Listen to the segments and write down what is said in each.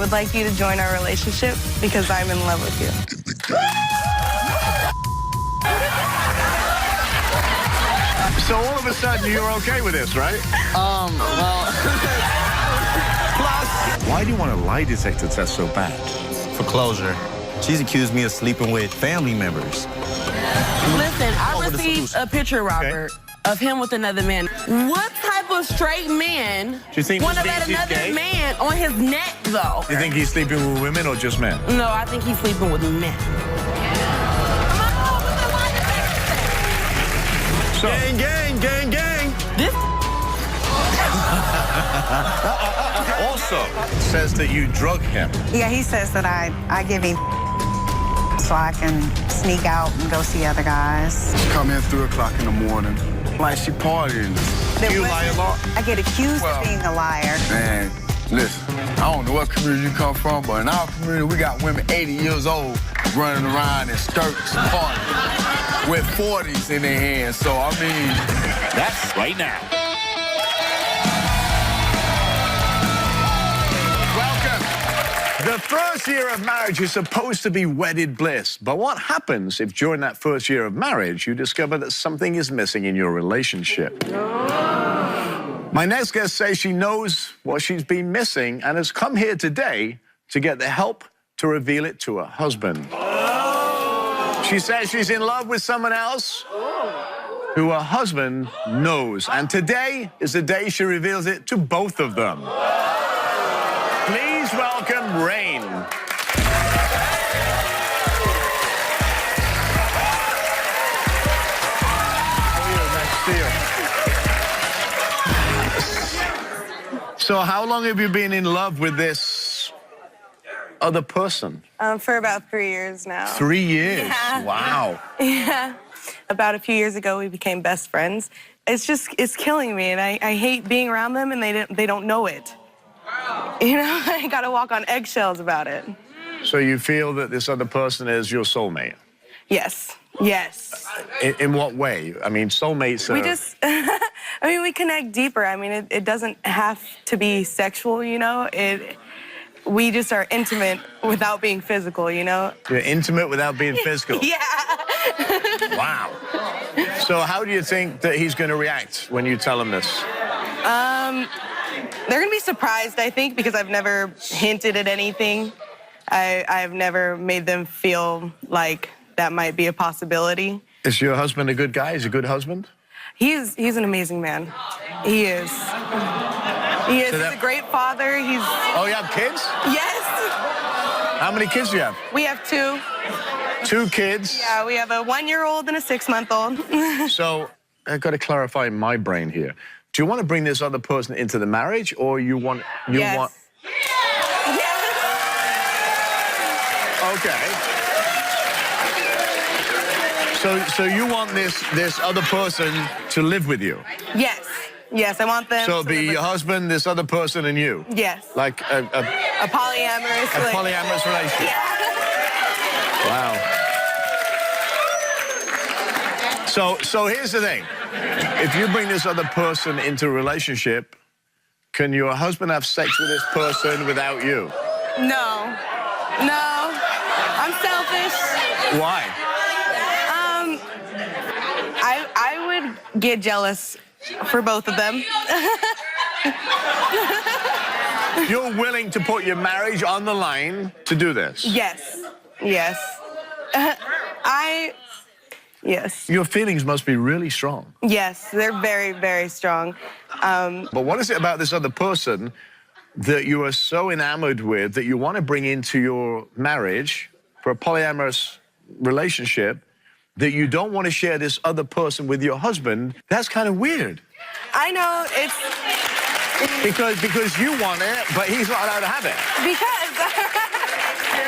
would like you to join our relationship because I'm in love with you. So all of a sudden, you're okay with this, right? Well... Why do you want a lie detector test so bad? For closure. She's accused me of sleeping with family members. Listen, I received a picture, Robert, of him with another man. What type of straight man Do you think want to he's let another gay? man on his neck, though? Do you think he's sleeping with women or just men? No, I think he's sleeping with men. So, Gang, gang, gang, gang. This also says that you drug him. Yeah, he says that I give him so I can sneak out and go see other guys. She come in 3 o'clock in the morning, like she partying. Do you lie a lot? I get accused of being a liar. Man, listen, I don't know what community you come from, but in our community, we got women 80 years old running around in skirts, partying, with 40s in their hands. So, I mean... That's right now. The first year of marriage is supposed to be wedded bliss. But what happens if during that first year of marriage you discover that something is missing in your relationship? My next guest says she knows what she's been missing and has come here today to get the help to reveal it to her husband. She says she's in love with someone else who her husband knows. And today is the day she reveals it to both of them. Please welcome Rain. So how long have you been in love with this other person? For about 3 years now. 3 years? Yeah. Wow. Yeah. About a few years ago, we became best friends. It's killing me, and I hate being around them, and they don't know it. You know, I gotta walk on eggshells about it. So you feel that this other person is your soulmate? Yes, yes. In what way? I mean, soulmates are... We just, I mean, we connect deeper. I mean, it doesn't have to be sexual, you know? We just are intimate without being physical, you know? You're intimate without being physical? Yeah. Wow. So how do you think that he's going to react when you tell him this? They're gonna be surprised, I think, because I've never hinted at anything. I've never made them feel like that might be a possibility. Is your husband a good guy? Is he a good husband? He's an amazing man. He is. He is. So He's a great father. He's... Oh, you have kids? Yes. How many kids do you have? We have 2. 2 kids? Yeah, we have a 1-year-old and a 6-month-old. So I've got to clarify my brain here. Do you want to bring this other person into the marriage, or you want... Yes. Okay. So you want this other person to live with you? Yes. Yes, I want them So it'll to be live with- your husband, this other person, and you? Yes. Like A polyamorous relationship. polyamorous relationship? Yeah. Wow. So here's the thing. If you bring this other person into a relationship, can your husband have sex with this person without you? No. No. I'm selfish. Why? I would get jealous for both of them. You're willing to put your marriage on the line to do this? Yes. Yes. Yes. Your feelings must be really strong. Yes, they're very, very strong. But what is it about this other person that you are so enamored with that you want to bring into your marriage for a polyamorous relationship that you don't want to share this other person with your husband? That's kind of weird. I know, it's... Because you want it, but he's not allowed to have it. Because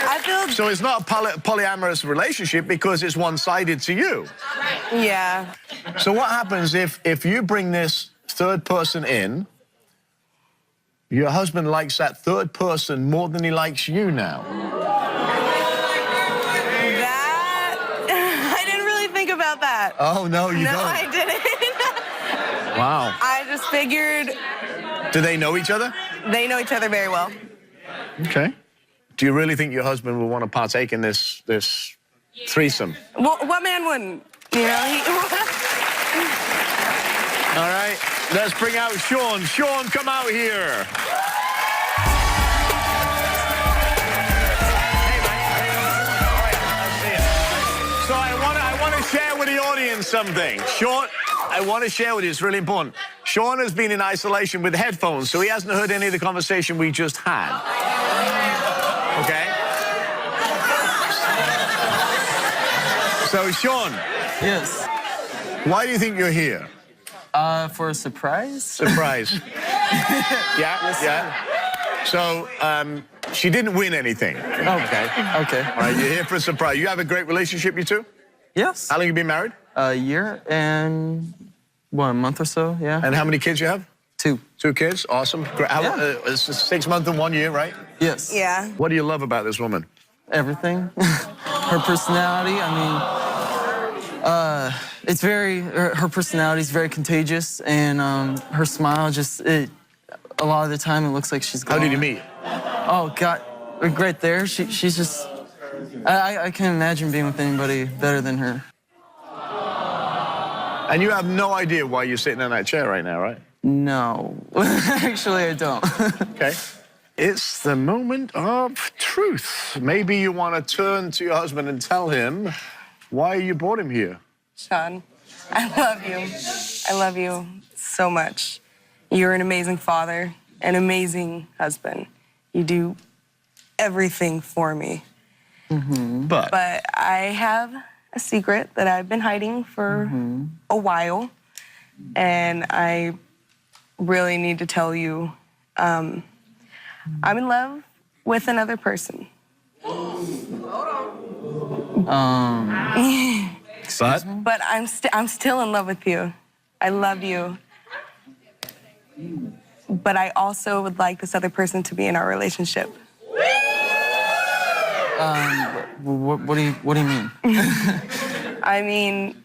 I feel... So it's not a polyamorous relationship because it's one-sided to you. Yeah. So what happens if you bring this third person in, your husband likes that third person more than he likes you now? That... I didn't really think about that. Oh, no, you No, don't. I didn't. Wow. I just figured Do they know each other? they know each other very well. Okay. Do you really think your husband will want to partake in this threesome? Well, what man wouldn't? You know, All right, let's bring out Sean. Sean, come out here. So I want to share with the audience something. Sean, I want to share with you, it's really important. Sean has been in isolation with headphones, so he hasn't heard any of the conversation we just had. Okay? So, Sean. Yes. Why do you think you're here? For a surprise? Surprise. Yeah. So, she didn't win anything. Okay. Okay. All right, you're here for a surprise. You have a great relationship, you two? Yes. How long have you been married? A year and a month or so, yeah. And how many kids you have? 2. 2 kids, awesome. Great. Yeah. It's 6 months and 1 year, right? Yes. yeah. What do you love about this woman? Everything. Her personality, I mean, it's her personality is very contagious, and her smile a lot of the time it looks like she's How glowing. did you meet? Oh, God, right there. She's just, I can't imagine being with anybody better than her. And you have no idea why you're sitting in that chair right now, right? No, actually I don't. Okay. It's the moment of truth. Maybe you want to turn to your husband and tell him why you brought him here. Sean, I love you. I love you so much. You're an amazing father, an amazing husband. You do everything for me. But I have a secret that I've been hiding for a while, and I really need to tell you. I'm in love with another person. But I'm still in love with you. I love you. But I also would like this other person to be in our relationship. What do you mean? I mean,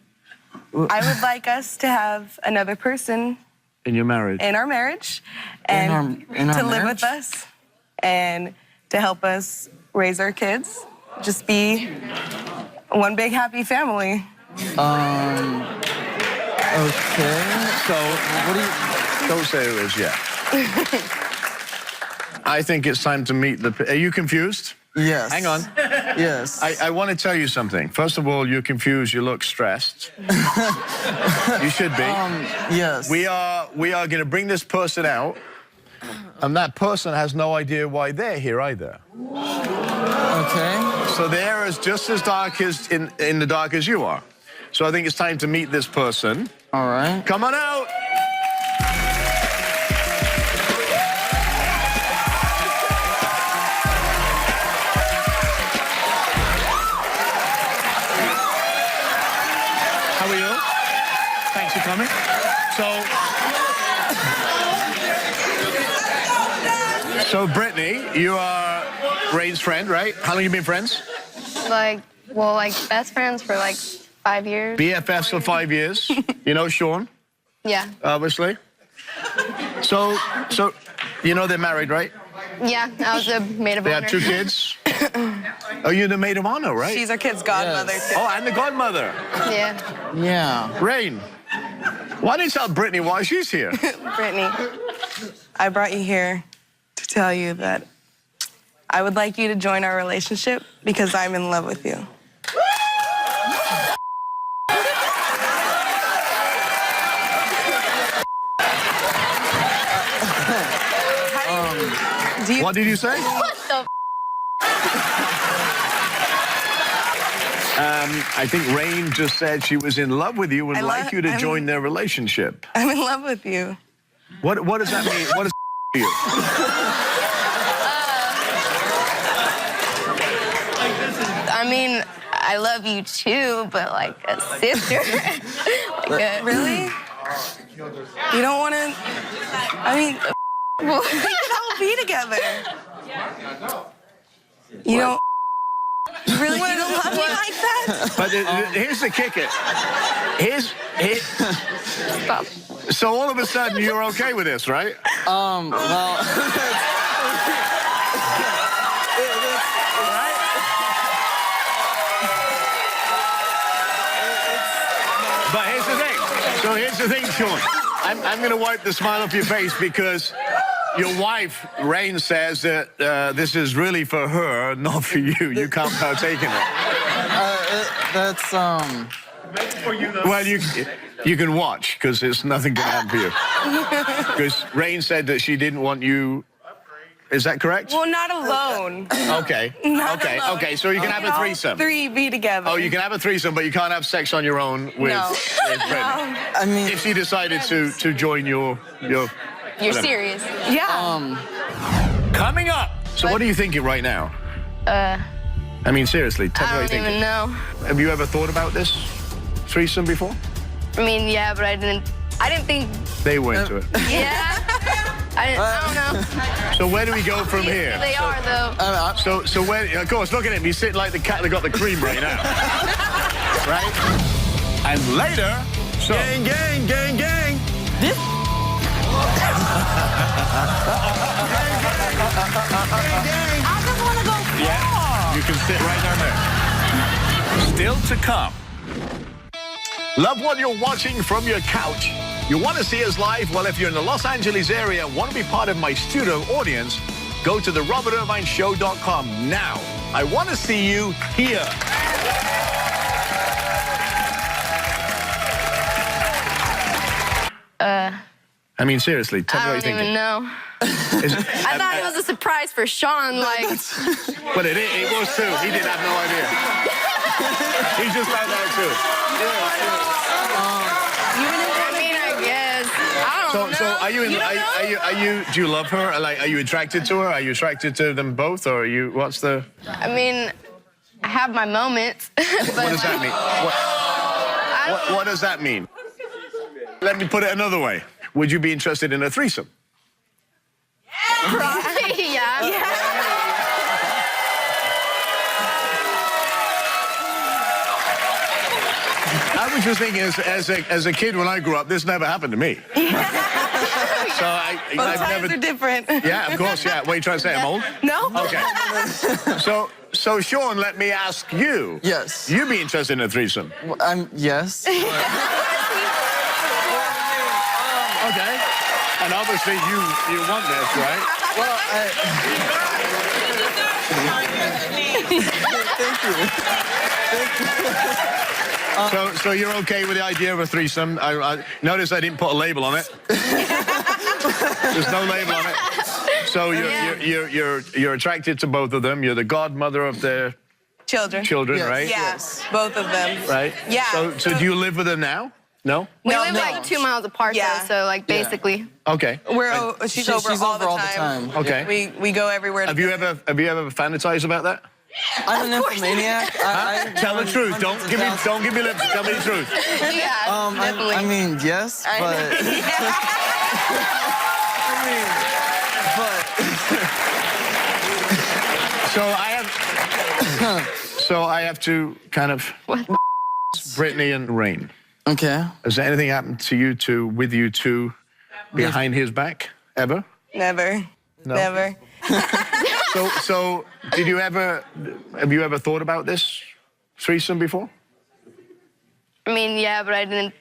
I would like us to have another person in your marriage. in our marriage and in our to live marriage? with us and to help us raise our kids. Just be one big happy family. Okay. So, What do you... don't say it is yet. I think it's time to meet the... Are you confused? Yes. Hang on. Yes. I want to tell you something. First of all, you're confused. You look stressed. You should be. Yes. We are going to bring this person out, and that person has no idea why they're here either. Okay. So the air is just as dark as in the dark as you are. So I think it's time to meet this person. All right. Come on out. How are you? Thanks for coming. So Brittany, you are Rain's friend, right? How long have you been friends? Like best friends for like 5 years. BFFs for 5 years. You know Sean, Yeah. obviously. So you know they're married, right? Yeah, I was a maid of They honor. have 2 kids. Oh, you're the maid of honor, right? She's our kid's godmother, Yes. too. Oh, and the godmother. Yeah. Yeah. Rain, why don't you tell Brittany why she's here? Brittany, I brought you here to tell you that I would like you to join our relationship because I'm in love with you. What did you say? What the? I think Rain just said she was in love with you and I would love- like you to I'm- join their relationship. I'm in love with you. What does that mean? What is to you? I mean, I love you too, but like a sister. Really? You don't want to... I mean, we can all be together. You don't... You really you don't love me like that? But here's the kicker. Stop. So all of a sudden you're okay with this, right? Well... here's the thing, Sean. I'm going to wipe the smile off your face because your wife, Rain, says that this is really for her, not for you. You can't partake in it. That's Well, you can watch because there's nothing going to happen for you. Because Rain said that she didn't want you. Is that correct? Well, not alone. Okay. Not alone. Okay. So you can have a threesome. 3 be together. Oh, you can have a threesome, but you can't have sex on your own with, No. with Brittany. I mean, If she decided to join your You're whatever. serious. Yeah. Coming up. So what are you thinking right now? I mean, seriously, tell me I what don't you're even thinking. know. Have you ever thought about this threesome before? I mean, yeah, but I didn't think. They were into it. Yeah. I don't know. So where do we go from here? They are though. So where? Of course, look at him. He's sitting like the cat that got the cream right now. Right? And later, so Gang, gang, gang, gang. I just want to go far. yeah, you can sit right down there. Still to come. Love what you're watching from your couch. You want to see us live? Well, if you're in the Los Angeles area and want to be part of my studio audience, go to therobertirvineshow.com now. I want to see you here. I mean, seriously, tell me I what don't you're even thinking. know. I thought it was a surprise for Sean. Like, But it was too. He didn't have no idea. He just found out too. I mean, I guess. I don't know. So are you in? You don't know? Are you? Do you love her? Like, are you attracted to her? Are you attracted to them both, or are you? What's the? I mean, I have my moments. But What does that mean? What does that mean? Let me put it another way. Would you be interested in a threesome? yeah. I was just thinking, as a kid when I grew up, this never happened to me. So I've Both times never. are different. Yeah, of course. Yeah. What are you trying to say? I'm old. No? Okay. So Sean, let me ask you. Yes. You'd be interested in a threesome? yes. Okay. And obviously you want this, right? Well, thank you. So you're okay with the idea of a threesome? I notice I didn't put a label on it. There's no label on it. So you're attracted to both of them. You're the godmother of their Children. children, Yes. right? Yeah, both of them. Right. Yeah. So do you live with them now? No. We No, live no. like 2 miles apart, Yeah. though, so like basically. Okay. She's over all the time. Okay. We go everywhere. Have you ever fantasized about that? I'm an nymphomaniac. Tell the truth. Don't give me lips. Tell me the truth. Yeah, definitely. I mean, yes, but So I have to kind of. Brittany and Rain. okay. Has there anything happened to you two, with you two, behind his back, ever? Never. No? Never. So have you ever thought about this threesome before? I mean, yeah, but I didn't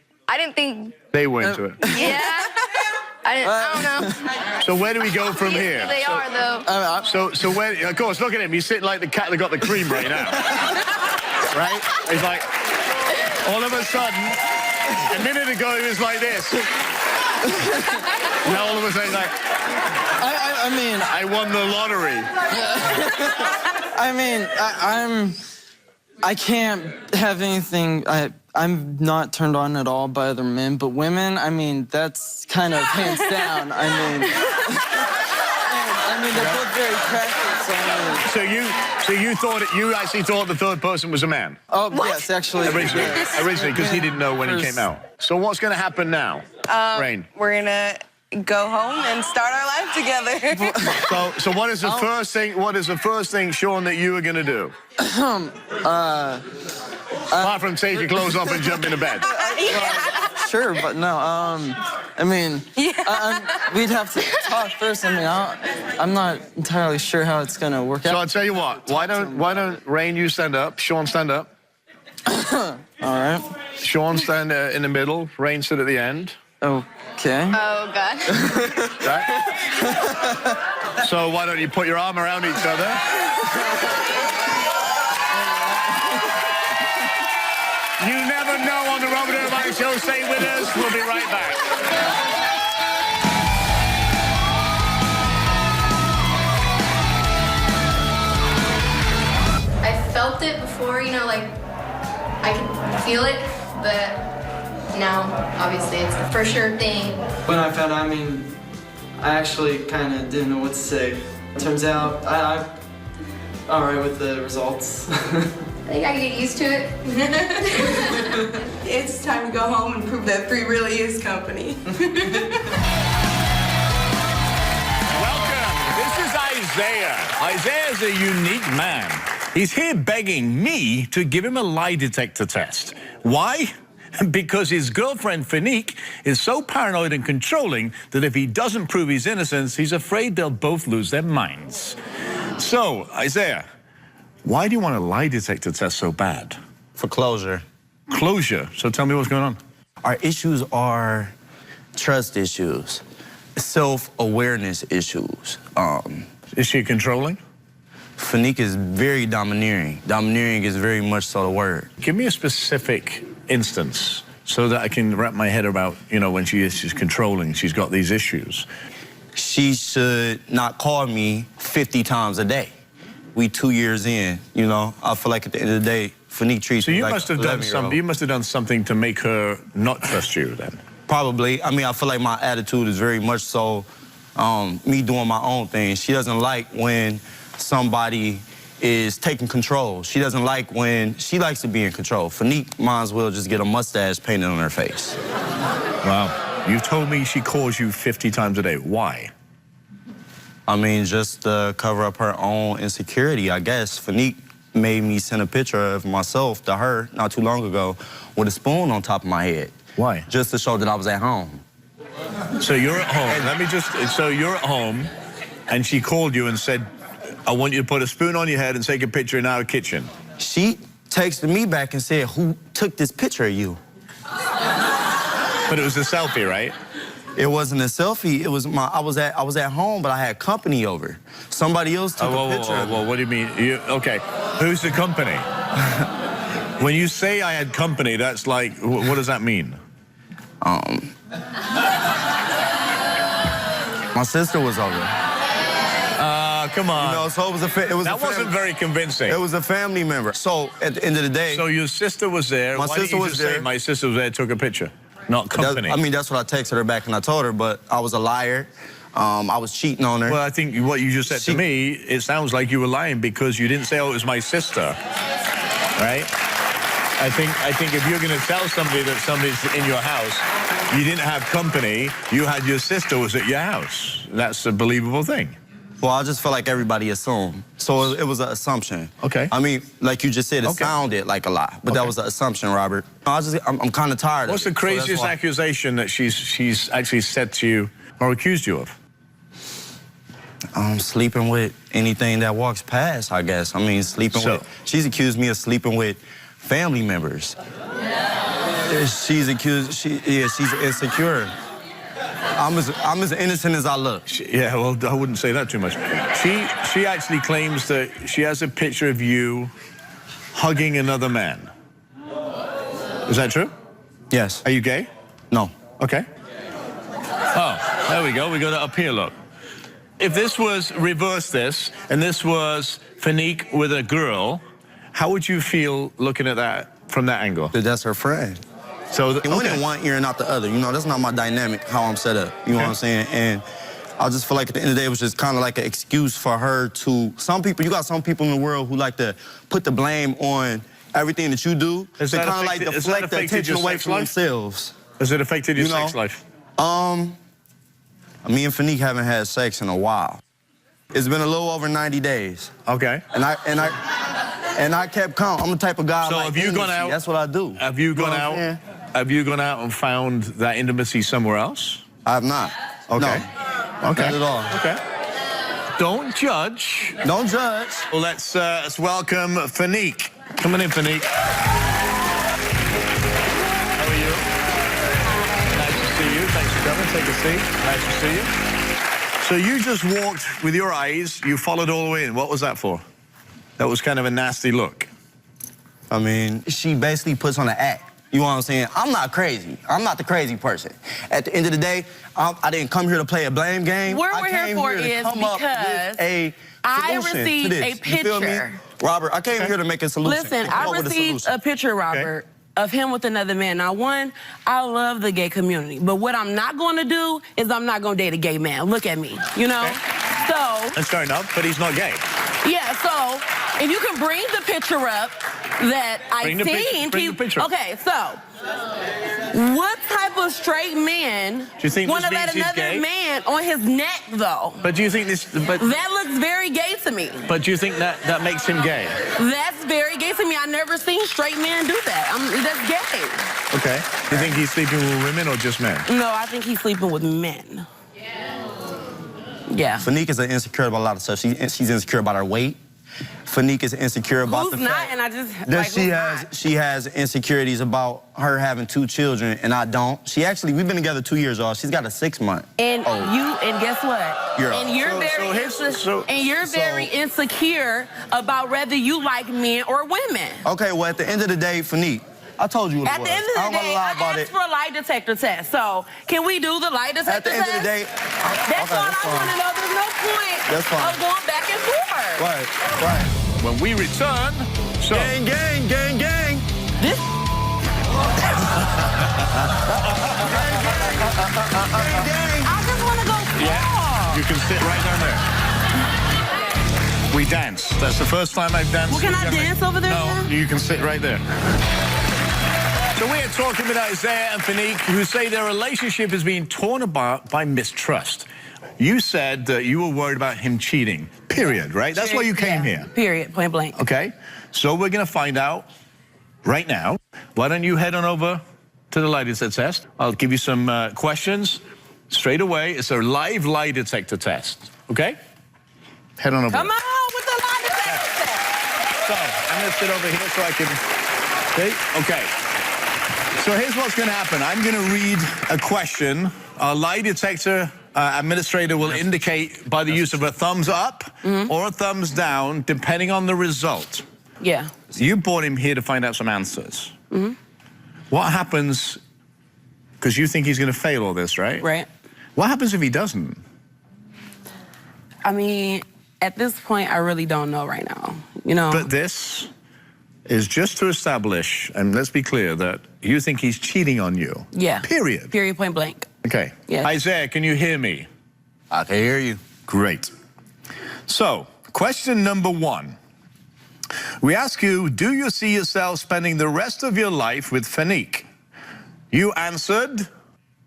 think. They were into it. Yeah. I don't know. So where do we go from here? They are though. So where? Of course, look at him. He's sitting like the cat that got the cream right now. Right? He's like, all of a sudden, a minute ago he was like this. Now all of a sudden he's like, I mean, I won the lottery. I mean, I can't have anything. I'm not turned on at all by other men, but women, I mean, that's kind of hands down. I mean, they're both very attractive. So, You actually thought the third person was a man? oh, yes, actually. Originally, because he didn't know when he came out. So what's going to happen now, Rain? We're gonna go home and start our life together. So what is the first thing? What is the first thing, Sean, that you are going to do? Apart from take your clothes off and jump into bed. Sure, but no. I mean, we'd have to talk first. I mean, I'm not entirely sure how it's gonna work So out. I'll tell you what. Why don't Rain, you stand up? Sean, stand up. All right. Sean, stand in the middle. Rain, sit at the end. Okay. Oh, God. Right? So why don't you put your arm around each other? You never know on the Robert Irvine Show. Stay with us. We'll be right back. I felt it before, you know, like I could feel it, but now obviously it's a for sure thing. When I found out, I mean, I actually kind of didn't know what to say. Turns out I'm all right with the results. I think I can get used to it. It's time to go home and prove that 3 really is company. Welcome. This is Isaiah. Isaiah's a unique man. He's here begging me to give him a lie detector test. Why? Because his girlfriend, Fanique, is so paranoid and controlling that if he doesn't prove his innocence, he's afraid they'll both lose their minds. So, Isaiah, why do you want a lie detector test so bad? For closure. Closure. So tell me what's going on. Our issues are trust issues, self-awareness issues. Is she controlling? Fanique is very domineering. Domineering is very much so the word. Give me a specific instance so that I can wrap my head about, you know, when she's controlling, she's got these issues. She should not call me 50 times a day. We 2 years in, you know. I feel like at the end of the day, Fanique treats So me you like must have done some. You must have done something to make her not trust you, then. Probably. I mean, I feel like my attitude is very much so me doing my own thing. She doesn't like when somebody is taking control. She doesn't like when she likes to be in control. Fanique might as well just get a mustache painted on her face. Wow. You told me she calls you 50 times a day. Why? I mean, just to cover up her own insecurity, I guess. Fanique made me send a picture of myself to her not too long ago with a spoon on top of my head. Why? Just to show that I was at home. So you're at home. So you're at home, and she called you and said, I want you to put a spoon on your head and take a picture in our kitchen. She texted me back and said, who took this picture of you? But it was a selfie, right? It wasn't a selfie. It was I was at home, but I had company over. Somebody else took a picture. Whoa, what do you mean? Okay, who's the company? When you say I had company, that's like, what does that mean? My sister was over. Come on. You know, so that wasn't very convincing. It was a family member. So at the end of the day. So your sister was there. My sister was there. Say, my sister was there, took a picture, not company. I mean, that's what I texted her back and I told her, but I was a liar. I was cheating on her. Well, I think what you just said to me, it sounds like you were lying because you didn't say, oh, it was my sister, right? I think if you're going to tell somebody that somebody's in your house, you didn't have company, you had your sister was at your house. That's a believable thing. Well, I just felt like everybody assumed. So it was an assumption. Okay. I mean, like you just said, it sounded like a lie, but that was an assumption, Robert. I'm kind of tired of it. What's the craziest accusation that she's actually said to you or accused you of? Sleeping with anything that walks past, I guess. I mean, she's accused me of sleeping with family members. She's insecure. I'm as innocent as I look. Yeah, well, I wouldn't say that too much. She actually claims that she has a picture of you hugging another man. Is that true? Yes. Are you gay? No. Okay. Oh, there we go. We got it up here, look. If this was, reverse this, and this was Fanique with a girl, how would you feel looking at that from that angle? That's her friend. So it went in one ear and out the other. You know, that's not my dynamic, how I'm set up. You know what I'm saying? And I just feel like at the end of the day, it was just kind of like an excuse for her to... you got some people in the world who like to put the blame on everything that you do. Has to that kind of like deflect the attention away from themselves. Has it affected your sex life? Me and Fanique haven't had sex in a while. It's been a little over 90 days. Okay. And I kept count. I'm the type of guy. So like have you gone out? That's what I do. Have you gone out? Have you gone out and found that intimacy somewhere else? I have not. Okay. No. Okay. Not at all. Okay. Don't judge. Don't judge. Well, let's welcome Fanique. Come on in, Fanique. Take a seat. Nice to see you. So you just walked with your eyes, you followed all the way in. What was that for? That was kind of a nasty look. I mean, she basically puts on an act. You know what I'm saying? I'm not crazy. I'm not the crazy person. At the end of the day, I didn't come here to play a blame game. What I we're here came for to is come up with a I solution to received this. a You feel me? picture. Robert, I came here to make a solution. Listen, Come up I with received solution. a picture, Robert, of him with another man. Now, one, I love the gay community, but what I'm not going to do is I'm not going to date a gay man. Look at me, you know? So, That's fair enough, but he's not gay. yeah, so if you can bring the picture up that I Bring the seen. picture up. Okay, so what type of straight man you think want to this let means he's another gay? man on his neck, though? But do you think this... That looks very gay to me. But do you think that makes him gay? That's very gay to me. I never seen straight men do that. That's gay. Okay. Do you think he's sleeping with women or just men? No, I think he's sleeping with men. Yeah. Fanique is insecure about a lot of stuff. She's insecure about her weight. Fanique is insecure about Who's the not? fact And I just that like, she has insecurities about her having 2 children, and I don't. We've been together 2 years, y'all. She's got a 6-month. And guess what? You're very insecure about whether you like men or women. Okay, well, at the end of the day, Fanique, I told you what At it was. the end of I the don't day, want to lie I about asked it. for a lie detector test. So, can we do the lie detector At the end test? of the day, That's all I want to know. There's no point That's fine. of going back and forth. Right. When we return... So, Gang, gang, gang, gang. This I just want to go far. you can sit right down there. We dance. That's the first time I've danced. Well, can I dance over there No, now? you can sit right there. So we're talking with Isaiah and Fanique, who say their relationship is being torn apart by mistrust. You said that you were worried about him cheating, period, right? That's why you came here. Period, point blank. Okay, so we're going to find out right now. Why don't you head on over to the lie detector test? I'll give you some questions straight away. It's a live lie detector test, okay? Head on over. Come on with the lie detector test. So, I'm going to sit over here so I can... Okay. So here's what's going to happen. I'm going to read a question. Our lie detector administrator will indicate by the use of a thumbs up or a thumbs down, depending on the result. Yeah. You brought him here to find out some answers. What happens, because you think he's going to fail all this, right? Right. What happens if he doesn't? I mean, at this point, I really don't know right now. You know? But this is just to establish, and let's be clear, that you think he's cheating on you. Yeah. Period. Period, point blank. Okay. Yes. Isaiah, can you hear me? I can hear you. Great. So, question number 1. We ask you, do you see yourself spending the rest of your life with Fanique? You answered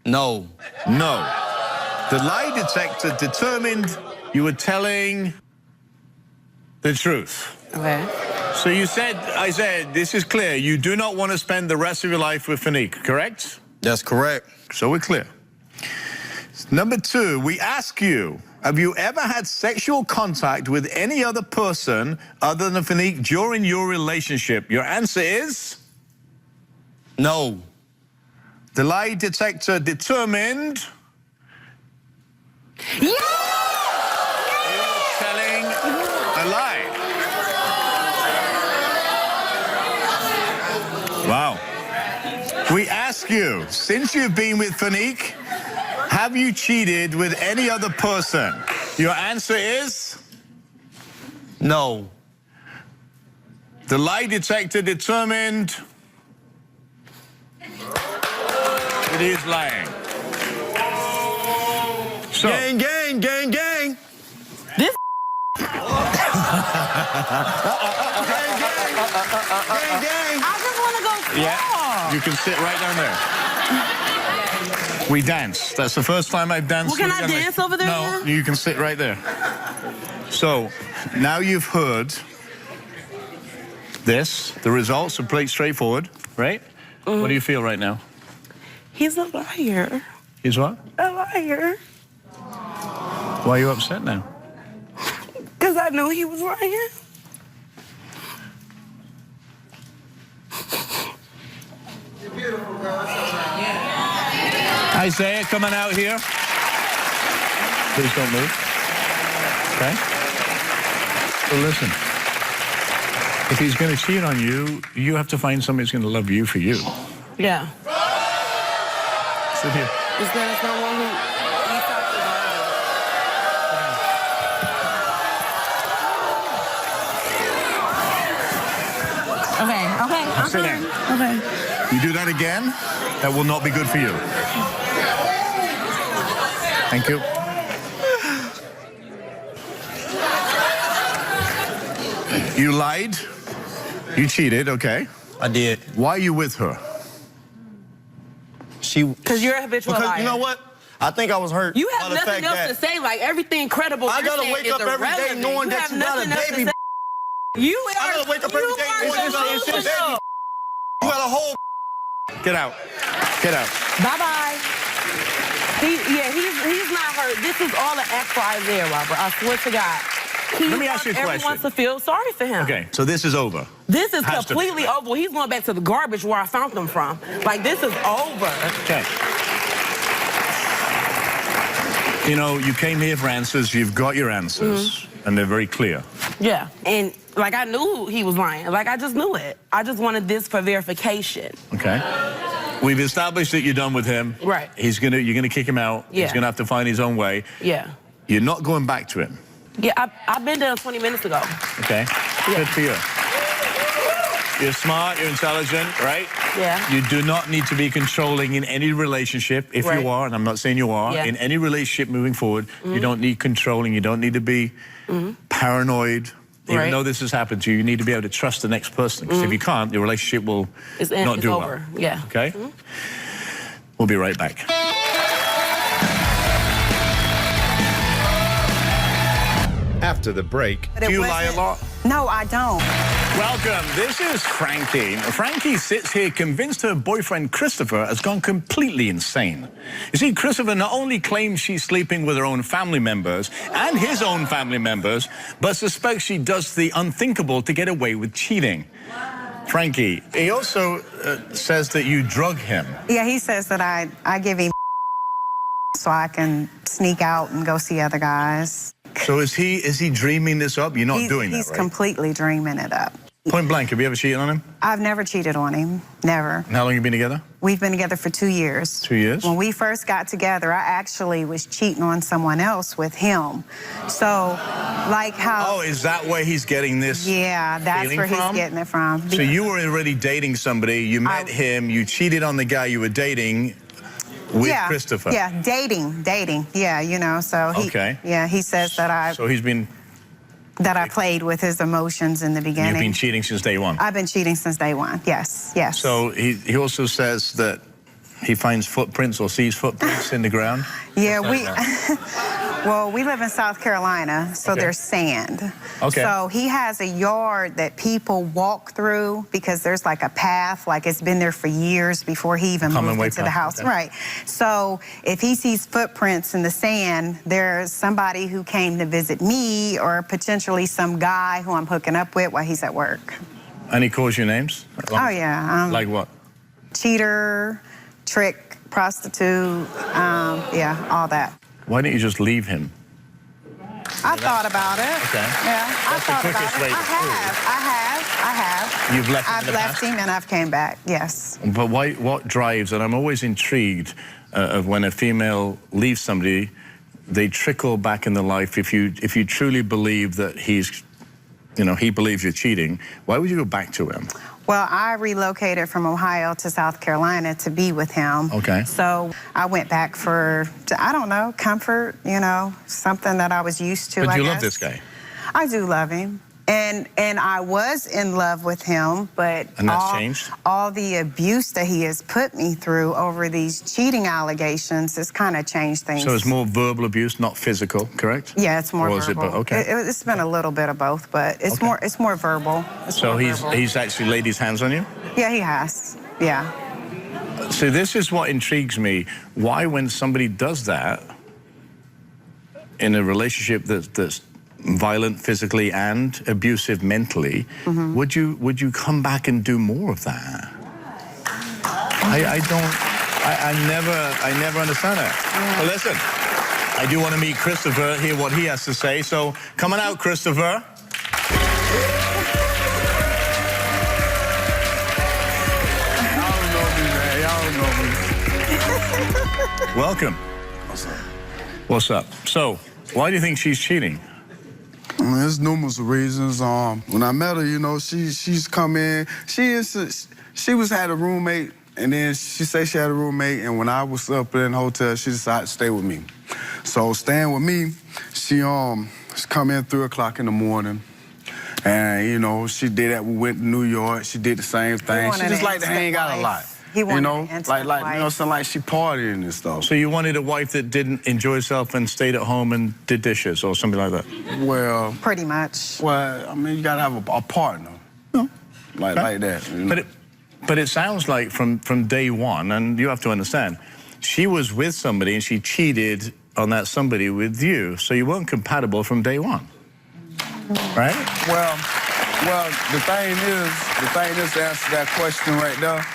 No. no. The lie detector determined you were telling the truth. Okay. So you said, Isaiah, this is clear. You do not want to spend the rest of your life with Fanique, correct? That's correct. So we're clear. Number 2, we ask you, have you ever had sexual contact with any other person other than Fanique during your relationship? Your answer is? No. The lie detector determined Yeah! you're telling a lie. Wow. We ask you, since you've been with Fanique, have you cheated with any other person? Your answer is? No. The lie detector determined it is lying. So, Gang, gang, gang, gang. This Gang, gang. I just want to go far. yeah, you can sit right down there. We dance. That's the first time I've danced. Well, can I dance over there No, now? you can sit right there. So, now you've heard this. The results are pretty straightforward, right? What do you feel right now? He's a liar. Is what? A liar. Why are you upset now? Because I knew he was lying. I Isaiah, come on out here. Please don't move. Okay? So listen, if he's going to cheat on you, you have to find somebody who's going to love you for you. Yeah. Sit here. Is there someone who eats out the garbage? Okay. I'm Sit down. Okay. You do that again, that will not be good for you. Thank you. You lied. You cheated, okay. I did. Why are you with her? Because you're a habitual liar. You know what? I think I was hurt. You by have the nothing fact else to that say. Like, everything credible I you're gotta saying wake is up every day irrelevant. knowing that have you got a nothing else to baby. say. You I gotta wake up every day knowing you got a baby. You got a whole. Get out. Get out. Bye-bye. He's not hurt. This is all an act for Isaiah, Robert. I swear to God. Let me ask you a question. Everyone to feel sorry for him. Okay, so this is over. This is Has to be, completely right? over. He's going back to the garbage where I found them from. Like, this is over. Okay. You know, you came here for answers. You've got your answers, and they're very clear. Yeah. And, like, I knew he was lying. Like, I just knew it. I just wanted this for verification. Okay. We've established that you're done with him. Right. You're gonna kick him out. Yeah. He's gonna have to find his own way. Yeah. You're not going back to him. Yeah, I've been there 20 minutes ago. Okay. Good for you. You're smart, you're intelligent, right? Yeah. You do not need to be controlling in any relationship. If Right. you are, and I'm not saying you are, Yeah. in any relationship moving forward, you don't need controlling, you don't need to be paranoid. Even Right. though this has happened to you, you need to be able to trust the next person. Because if you can't, your relationship will not do over. well. Yeah. Okay? We'll be right back. After the break, But it do you lie a wasn't- lot? No, I don't. Welcome. This is Frankie. Frankie sits here convinced her boyfriend Christopher has gone completely insane. You see, Christopher not only claims she's sleeping with her own family members and his own family members, but suspects she does the unthinkable to get away with cheating. Frankie, he also says that you drug him. Yeah, he says that I give him so I can sneak out and go see other guys. So is he dreaming this up? You're not doing that, He's right? completely dreaming it up. Point blank, have you ever cheated on him? I've never cheated on him. Never. And how long have you been together? We've been together for 2 years. 2 years? When we first got together, I actually was cheating on someone else with him. So, like how... Oh, is that where he's getting this? Yeah, that's feeling where he's from? getting it from. So you were already dating somebody, you met him, you cheated on the guy you were dating with Christopher. Yeah, dating. Yeah, you know, so he... Okay. Yeah, he says that So he's been... that I played with his emotions in the beginning. You've been cheating since day one. I've been cheating since day one, yes. So he also says that he finds footprints or sees footprints in the ground. Yeah, well, we live in South Carolina, so Okay. there's sand. Okay. So he has a yard that people walk through because there's like a path, like it's been there for years before he even Common moved way into the path, house. okay. Right. So if he sees footprints in the sand, there's somebody who came to visit me or potentially some guy who I'm hooking up with while he's at work. And he calls you names? Oh, yeah. Like what? Cheater, trick, prostitute, yeah, all that. Why didn't you just leave him? I thought about it. Okay. Yeah, I That's the thought about quickest it. way to I have. You've left him in I've the left past? him and I've came back, yes. But why? What drives, and I'm always intrigued of when a female leaves somebody, they trickle back in their life. If you truly believe that he believes you're cheating, why would you go back to him? Well, I relocated from Ohio to South Carolina to be with him. Okay. So I went back for, I don't know, comfort, you know, something that I was used to, But I you guess. love this guy. I do love him. And I was in love with him, but And that's changed? all the abuse that he has put me through over these cheating allegations has kind of changed things. So it's more verbal abuse, not physical, correct? Yeah, it's more Or is it verbal. both? Okay. It's been a little bit of both, but it's Okay. more verbal. It's So more he's verbal. actually laid his hands on you? Yeah, he has. Yeah. So this is what intrigues me. Why, when somebody does that in a relationship that's violent physically and abusive mentally, would you come back and do more of that? I don't. I never understand that. Well, listen, I do want to meet Christopher, hear what he has to say. So, come on out, Christopher. Y'all don't know me, man. Y'all don't know me. Welcome. What's up? What's up? So, why do you think she's cheating? There's numerous reasons. When I met her, you know, she's come in. She had a roommate, and then she said she had a roommate, and when I was up in the hotel, she decided to stay with me. So staying with me, she come in 3 o'clock in the morning. And, you know, she did that. We went to New York. She did the same thing. She just liked to hang out a lot. He wanted you know, an instant like you know, wife. something like she partying and stuff. So you wanted a wife that didn't enjoy herself and stayed at home and did dishes or something like that? Well, Pretty much. I mean, you gotta have a partner. Like that. You know? But it sounds like from day one, and you have to understand, she was with somebody and she cheated on that somebody with you, so you weren't compatible from day one, right? Well, the thing is, to answer that question right there,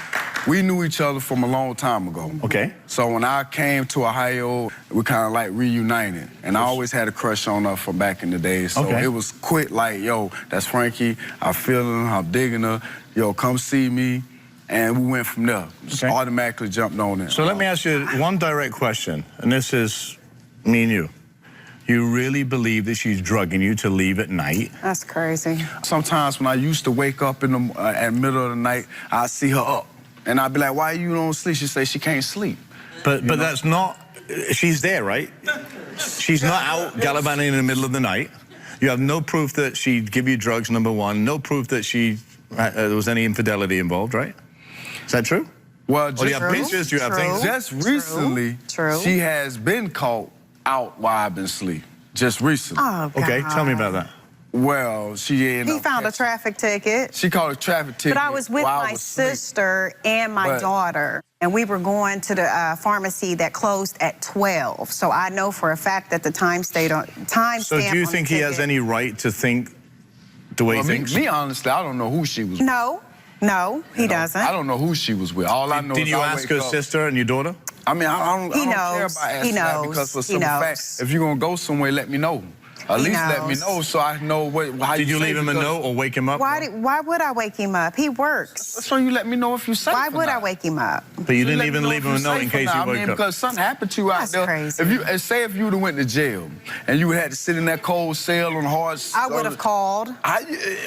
we knew each other from a long time ago. Okay. So when I came to Ohio, we kind of like reunited. And I always had a crush on her from back in the day. So Okay. it was quick like, yo, that's Frankie. I feel her, I'm digging her. Yo, come see me. And we went from there. Just Okay. automatically jumped on it. So let me ask you one direct question, and this is me and you. You really believe that she's drugging you to leave at night? That's crazy. Sometimes when I used to wake up in the at middle of the night, I'd see her up. And I'd be like, why you don't sleep? She'd say she can't sleep. But that's not, she's there, right? She's not out gallivanting in the middle of the night. You have no proof that she'd give you drugs, number one. No proof that there was any infidelity involved, right? Is that true? Well, Or do you have pictures? Do you have True. things? just recently, True. she has been caught out while I've been asleep. Just recently. Oh, God. Okay, tell me about that. Well, she ended He up found a catching- traffic ticket. She called a traffic ticket. But I was with while I my was asleep. sister and my But- daughter, and we were going to the pharmacy that closed at 12. So I know for a fact that the time So do you think he has any right to think the way Well, he me, thinks? me, honestly, I don't know who she was with. No, he You know? doesn't. I don't know who she was with. All I know Did is you I ask wake her up- sister and your daughter? I mean, I don't care knows. about He asking that knows. because for He simple knows. fact, if you're going to go somewhere, let me know. At He least let me knows. know so I know how Did you say leave him a because- note or wake him up? Why would I wake him up? He works. So you let me know if you're safe Why or would I not. wake him up? But you didn't Let me even know leave if him a you're note in safe or case he not. woke I mean, up. because something happened to you out That's there. crazy. If you say if you would have went to jail and you had to sit in that cold cell on hard. I would have called.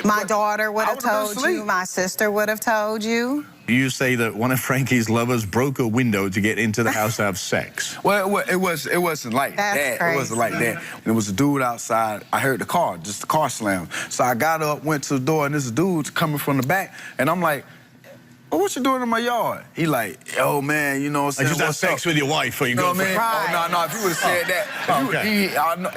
My daughter would I have would've been told you. asleep. My sister would have told you. You say that one of Frankie's lovers broke a window to get into the house to have sex. Well, it wasn't like That's that. crazy. It wasn't like that. There was a dude outside. I heard just the car slam. So I got up, went to the door, and this dude's coming from the back, and I'm like, "Oh, what you doing in my yard?" He like, "Yo, man, you know what I'm I saying? just had What's sex up?" with your wife before you You know go what I for mean? Right. Oh, no, if you would have said that, Okay. I know,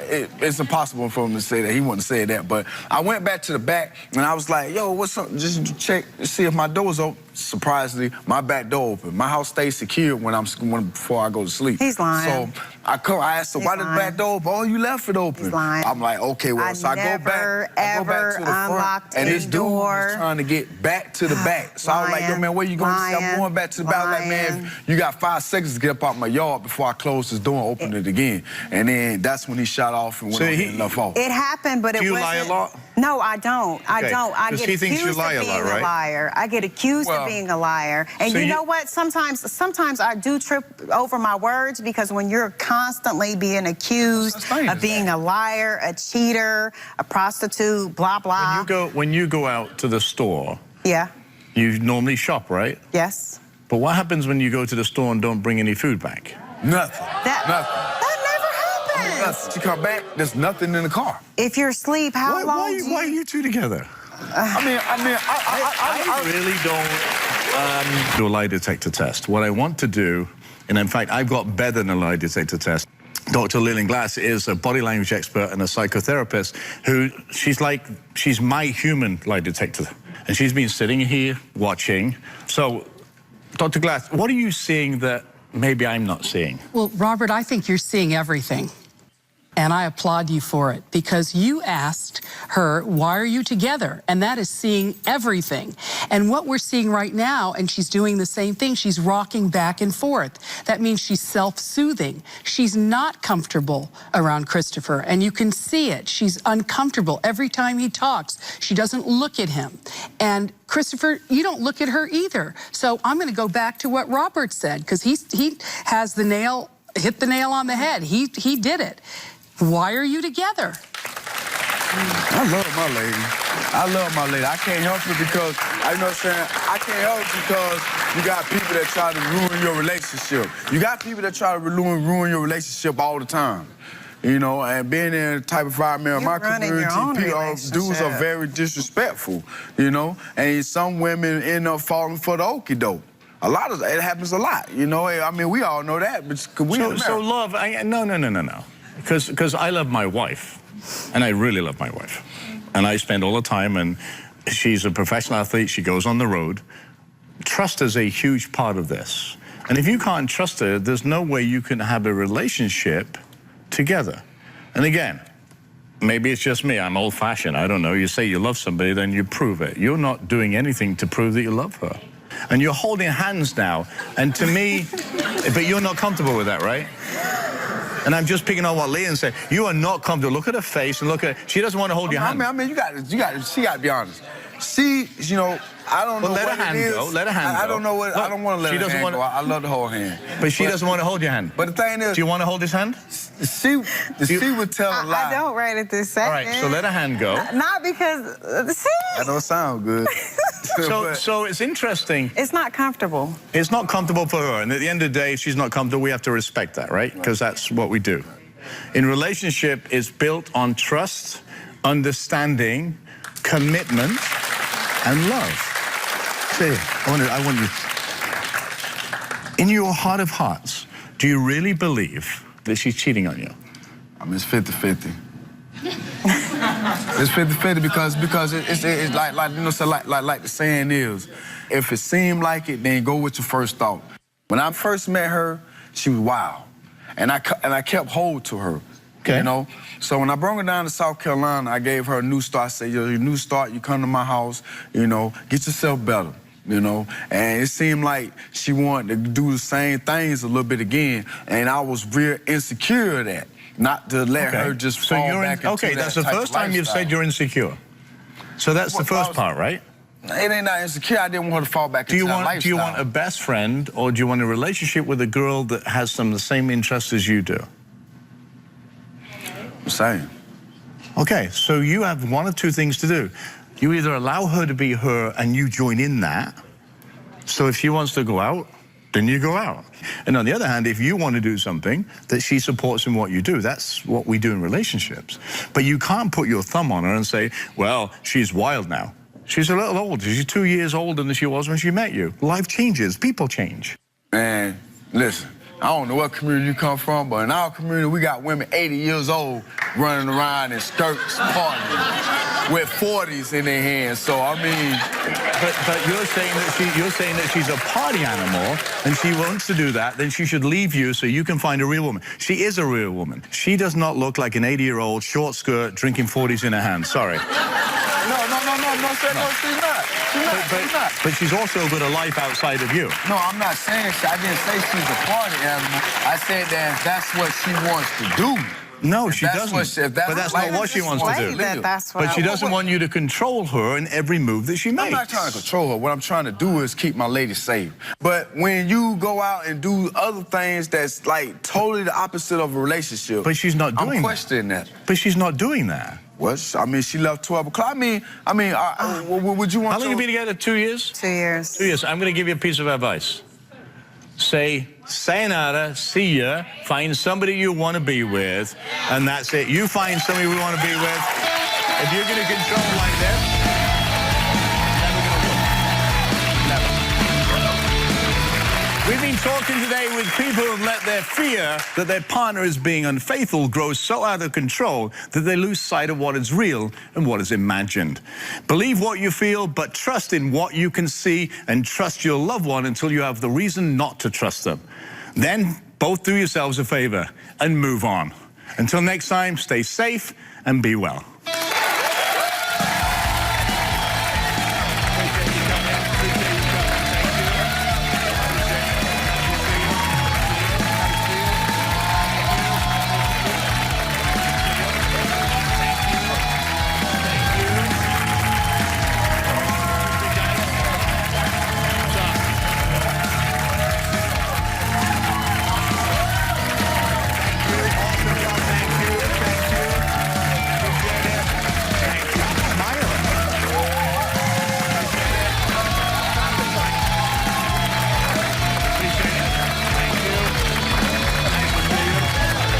it's impossible for him to say that. He wouldn't say that. But I went back to the back, and I was like, yo, what's up? Just check, see if my door's open. Surprisingly, my back door open. My house stays secure before I go to sleep. He's lying. So I asked her, He's why did the back lying. door open? Oh, you left it open. He's lying. I'm like, okay, well, so I go never, back. I go back ever to the front, unlocked and this any dude door. was trying to get back to the back. So I was like, yo, Lying. man, where you going? He said, I'm going back to the back. I was like, Lying. man, you got 5 seconds to get up out my yard before I close this door and open it again. And then that's when he shot off and went So on he- and left off. It happened, but Do it you wasn't. lie a lot? No, I don't. I Okay, don't. I 'cause get he thinks you accused lie a of being lot, right? a liar. I get accused Well- of being a liar. And So you you- know what? Sometimes I do trip over my words because when you're constantly being accused What's the thing of is being a liar, a cheater, a prostitute, blah blah. When you go out to the store, Yeah. you normally shop, right? Yes. But what happens when you go to the store and don't bring any food back? Nothing. That never happens. Nothing. You come back, there's nothing in the car. If you're asleep, how long do you? Why are you two together? I really don't do a lie detector test. What I want to do, and in fact, I've got better than a lie detector test. Dr. Lillian Glass is a body language expert and a psychotherapist who, she's my human lie detector. And she's been sitting here watching. So, Dr. Glass, what are you seeing that maybe I'm not seeing? Well, Robert, I think you're seeing everything. And I applaud you for it because you asked her, why are you together? And that is seeing everything. And what we're seeing right now, and she's doing the same thing, she's rocking back and forth. That means she's self-soothing. She's not comfortable around Christopher, and you can see it. She's uncomfortable every time he talks. She doesn't look at him. And Christopher, you don't look at her either. So I'm going to go back to what Robert said, because he has the nail, hit the nail on the head. He did it. Why are you together? I love my lady. I love my lady. I can't help it because, you know what I'm saying? I can't help it because you got people that try to ruin your relationship. You got people that try to ruin your relationship all the time. You know, and being in the type of environment in my community, dudes are very disrespectful, you know? And some women end up falling for the okie doke. It happens a lot, you know? I mean, we all know that, but So love, no. Because I love my wife, and I really love my wife. And I spend all the time, and she's a professional athlete, she goes on the road. Trust is a huge part of this. And if you can't trust her, there's no way you can have a relationship together. And again, maybe it's just me, I'm old-fashioned, I don't know. You say you love somebody, then you prove it. You're not doing anything to prove that you love her. And you're holding hands now, and to me, but you're not comfortable with that, right? And I'm just picking on what Leon said. You are not comfortable. Look at her face and look at her. She doesn't want to hold your hand. I mean, she got to be honest. She, you know, I don't know what it is. Let her hand go. I don't know what, I don't want to let her hand go. I love to hold hand. But she doesn't want to hold your hand. But the thing is... Do you want to hold his hand? She would tell a lie. I don't right at this second. All right, so let her hand go. Not because, That don't sound good. So it's interesting. It's not comfortable. It's not comfortable for her. And at the end of the day, if she's not comfortable, we have to respect that, right? Because that's what we do. In relationship, it's built on trust, understanding, commitment, and love. Say, I want you. In your heart of hearts, do you really believe that she's cheating on you? I mean, it's 50-50. It's 50-50 because it's like you know, so like the saying is, if it seemed like it, then go with your first thought. When I first met her, she was wild, and I kept hold to her. Okay. You know, so when I brought her down to South Carolina, I gave her a new start. I said, your new start, you come to my house, you know, get yourself better. You know, and it seemed like she wanted to do the same things a little bit again, and I was real insecure of that. Not to let her just fall back into that that's the first time you've said you're insecure. So that's the first part, right? It ain't not insecure. I didn't want her to fall back into that lifestyle. Do you want a best friend, or do you want a relationship with a girl that has some of the same interests as you do? Same. Okay, so you have one of two things to do. You either allow her to be her and you join in that. So if she wants to go out, then you go out. And on the other hand, if you want to do something that she supports in what you do, that's what we do in relationships. But you can't put your thumb on her and say, well, she's wild now. She's a little older. She's 2 years older than she was when she met you. Life changes. People change. Man, listen, I don't know what community you come from, but in our community, we got women 80 years old running around in skirts, partying, with 40s in their hands. So, I mean... But you're saying that she's a party animal, and she wants to do that, then she should leave you so you can find a real woman. She is a real woman. She does not look like an 80-year-old, short skirt, drinking 40s in her hand. Sorry. No, she's not. But she's also got a life outside of you. No, I'm not saying, I didn't say she's a party animal. I said that that's what she wants to do. No, she doesn't. But that's not what she wants to do. But she doesn't want you to control her in every move that she makes. I'm not trying to control her. What I'm trying to do is keep my lady safe. But when you go out and do other things that's like totally the opposite of a relationship... But she's not doing that. I'm questioning that. But she's not doing that. Well, I mean, she left 12 o'clock. I mean, would you want to... How long have you been together? 2 years? 2 years. 2 years. I'm going to give you a piece of advice. Say, sayonara, see ya, find somebody you want to be with, and that's it. You find somebody you want to be with. If you're going to control like this, never going to work. Never. We've been talking today with people who've let their fear that their partner is being unfaithful grow so out of control that they lose sight of what is real and what is imagined. Believe what you feel, but trust in what you can see, and trust your loved one until you have the reason not to trust them. Then both do yourselves a favor and move on. Until next time, stay safe and be well.